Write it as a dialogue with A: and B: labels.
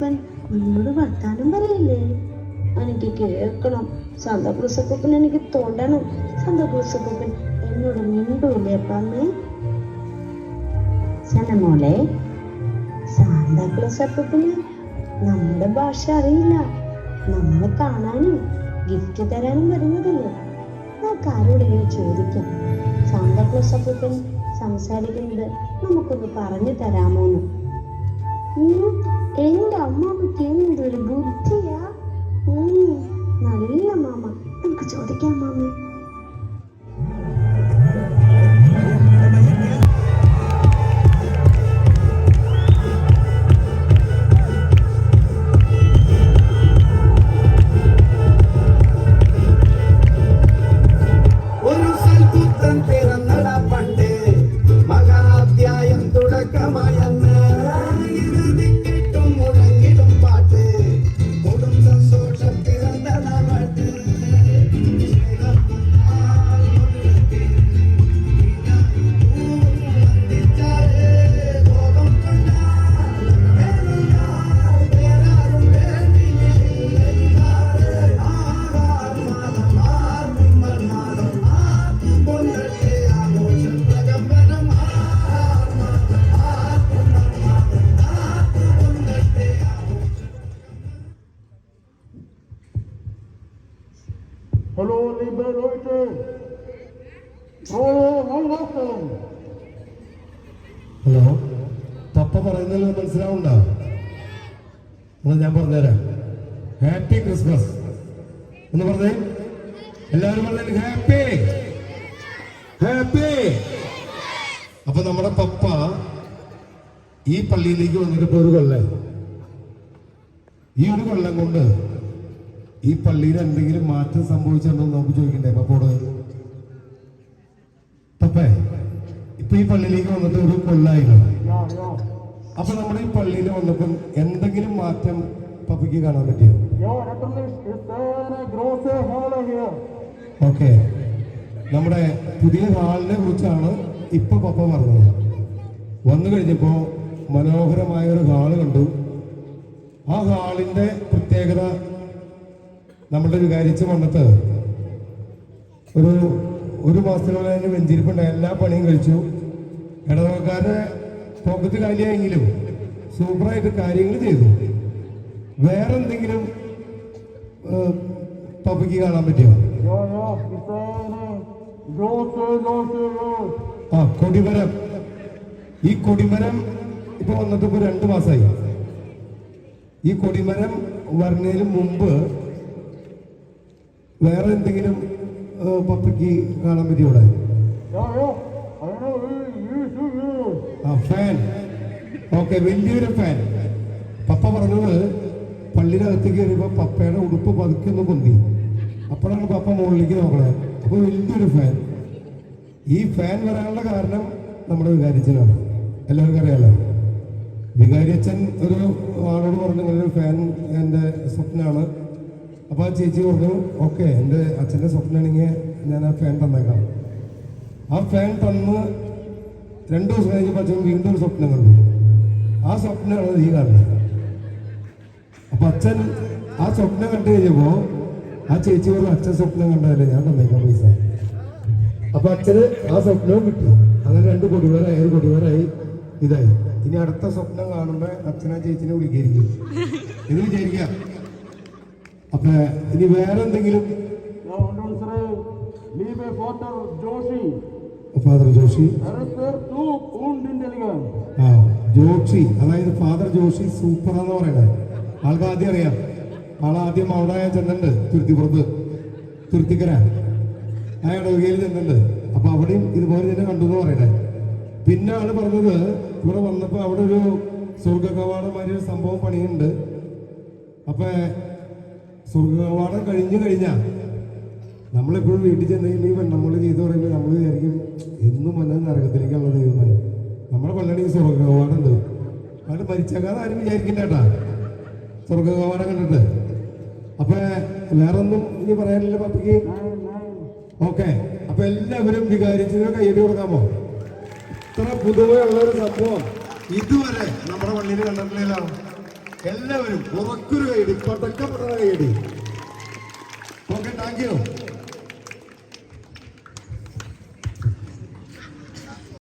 A: നിന്നോട് വർത്താനം പറയില്ലേ? എനിക്ക് കേൾക്കണം. സാന്താക്ലോസപ്പൻ എനിക്ക് തൊടണം. സാന്താക്ലോസപ്പൻ എന്നോട് മിണ്ടൂലേ അമ്മേ? സനമോളെ, സാന്താക്ലോസപ്പന് നമ്മുടെ ഭാഷ അറിയില്ല. നമ്മളെ കാണാനും ഗിഫ്റ്റ് തരാനും വരുന്നതല്ലേ. നമുക്ക് ആരോടെങ്കിലും ചോദിക്കാം, സാന്താക്ലോസപ്പൻ സംസാരിക്കുന്നത് നമുക്കൊന്ന് പറഞ്ഞു തരാമോന്ന്. എന്റെ അമ്മാമ്മക്ക് എന്തൊരു ബുദ്ധിയാ. നല്ല മാമ, നമുക്ക് ചോദിക്കാം മാമ.
B: Hallo liebe Leute, ഹലോ, പപ്പ പറയുന്നതിൽ മനസ്സിലാവുണ്ടോ? ഞാൻ പറഞ്ഞുതരാം. ഹാപ്പി ക്രിസ്മസ് എന്ന് പറഞ്ഞേ. എല്ലാവരും പറഞ്ഞ ഹാപ്പി ഹാപ്പി. അപ്പൊ നമ്മുടെ പപ്പ ഈ പള്ളിയിലേക്ക് വന്നിട്ട് ഒരു കൊല്ലം. ഈ ഒരു കൊല്ലം കൊണ്ട് ഈ പള്ളിയിൽ എന്തെങ്കിലും മാറ്റം സംഭവിച്ചിട്ടുണ്ടോ നമുക്ക് ചോദിക്കണ്ടേ പപ്പോട്? പപ്പേ, ഇപ്പൊ ഈ പള്ളിയിലേക്ക് വന്നിട്ട് ഒരു കൊല്ലായില്ലോ. അപ്പൊ നമ്മുടെ ഈ പള്ളിയിൽ വന്നപ്പോൾ എന്തെങ്കിലും മാറ്റം പപ്പയ്ക്ക് കാണാൻ പറ്റിയോ? ഓക്കെ, നമ്മുടെ പുതിയ ഹാളിനെ കുറിച്ചാണ് ഇപ്പൊ പപ്പ പറഞ്ഞത്. വന്നു കഴിഞ്ഞപ്പോ മനോഹരമായ ഒരു ഹാള് കണ്ടു. ആ ഹാളിന്റെ പ്രത്യേകത, നമ്മളുടെ വികാരിച്ച് വന്നിട്ട് ഒരു മാസത്തിനുള്ളിൽ അതിന് വെഞ്ചിരിപ്പുണ്ട്. എല്ലാ പണിയും കഴിച്ചു. ഇടവക്കാരുടെ പോക്കത്ത് കാലിയായെങ്കിലും സൂപ്പറായിട്ട് കാര്യങ്ങൾ ചെയ്തു. വേറെ എന്തെങ്കിലും പപ്പയ്ക്ക് കാണാൻ പറ്റിയോ? കൊടിമരം. ഈ കൊടിമരം ഇപ്പൊ വന്നിട്ട് ഇപ്പൊ 2 മാസമായി. ഈ കൊടിമരം വരുന്നതിന് മുമ്പ് വേറെ എന്തെങ്കിലും പപ്പയ്ക്ക് കാണാൻ പറ്റിയോടെ? ഫാൻ. ഓക്കെ, വലിയൊരു ഫാൻ. പപ്പ പറഞ്ഞത് പള്ളിയുടെ അകത്തേക്ക് കയറിയപ്പോ പപ്പയുടെ ഉടുപ്പ് പതുക്കെ ഒന്ന് പൊന്തി. അപ്പോഴാണ് പപ്പ മുകളിലേക്ക് നോക്കണത്. അപ്പൊ വലിയൊരു ഫാൻ. ഈ ഫാൻ വരാനുള്ള കാരണം നമ്മുടെ വികാരിച്ചനാണ്. എല്ലാവർക്കും അറിയാലോ. വികാരിയച്ഛൻ ഒരു ആളോട് പറഞ്ഞു, ഇങ്ങനൊരു ഫാൻ എൻ്റെ സ്വപ്നമാണ്. അപ്പോൾ ആ ചേച്ചി പറഞ്ഞു, ഓക്കെ, എൻ്റെ അച്ഛൻ്റെ സ്വപ്നമാണെങ്കിൽ ഞാൻ ആ ഫാൻ തന്നേക്കാം. ആ ഫാൻ തന്ന് 2 ദിവസം കഴിഞ്ഞപ്പോൾ അച്ഛൻ വീണ്ടും ഒരു സ്വപ്നം കണ്ടു. ആ സ്വപ്നമാണ് ഈ കാണുന്നത്. അപ്പൊ അച്ഛൻ ആ സ്വപ്നം കണ്ടു കഴിഞ്ഞപ്പോ ആ ചേച്ചി പറഞ്ഞു, അച്ഛൻ സ്വപ്നം കണ്ടതല്ലേ, ഞാൻ തന്നേക്കാം പൈസ. അപ്പൊ അച്ഛന് ആ സ്വപ്നവും കിട്ടി. അങ്ങനെ 2 കൊടിമരമായി ഇതായി. ഇനി അടുത്ത സ്വപ്നം കാണുമ്പോ അച്ഛനാ ചേച്ചിനെ വിളിക്കായിരിക്കും എന്ന് വിചാരിക്കാം. അപ്പൊ ഇനി വേറെ എന്തെങ്കിലും? ഫാദർ ജോഷി, ജോഷി, അതായത് ഫാദർ ജോഷി സൂപ്പറാന്ന് പറയണേ. ആൾക്ക് ആദ്യം അറിയാം. ആളാദ്യം അവിടെ ചെന്നുണ്ട്, തുരുത്തിക്കര ആ ഇടവകയിൽ ചെന്നുണ്ട്. അപ്പൊ അവിടെയും ഇതുപോലെ തന്നെ കണ്ടു എന്ന് പറയണേ. പിന്നെ ആള് പറഞ്ഞത് ഇവിടെ വന്നപ്പോ അവിടെ ഒരു സ്വർഗകവാടമാതിരി ഒരു സംഭവം പണിയുണ്ട്. അപ്പൊ സ്വർഗകവാടം കഴിഞ്ഞാൽ നമ്മളെപ്പോഴും വീട്ടിൽ ചെന്നെങ്കിൽ നമ്മൾ ചെയ്ത് പറയുമ്പോൾ നമ്മൾ വിചാരിക്കും എന്നും വന്നത് നരകത്തിലേക്കുള്ള ദൈവമായി. നമ്മുടെ പള്ളിയിൽ സ്വർഗകവാടം ഉണ്ട്. അത് മരിച്ചേക്കാതെ ആരും വിചാരിക്കണ്ട കേട്ടാ സ്വർഗകവാടം കണ്ടിട്ട്. അപ്പൊ വേറൊന്നും ഇനി പറയാനില്ല പപ്പയ്ക്ക്? ഓക്കെ, അപ്പൊ എല്ലാവരും വികാരിച്ചതിനെ കയ്യടി കൊടുക്കാമോ? ഇത്ര പുതുമയുള്ളൊരു സംഭവം ഇതുവരെ നമ്മുടെ പള്ളിയിൽ കണ്ടിട്ടില്ലല്ലോ. എല്ലാവരും ഉറക്കൊരു കൈയടി, പടക്കപ്പെട്ട കൈയടി. Okay, thank you.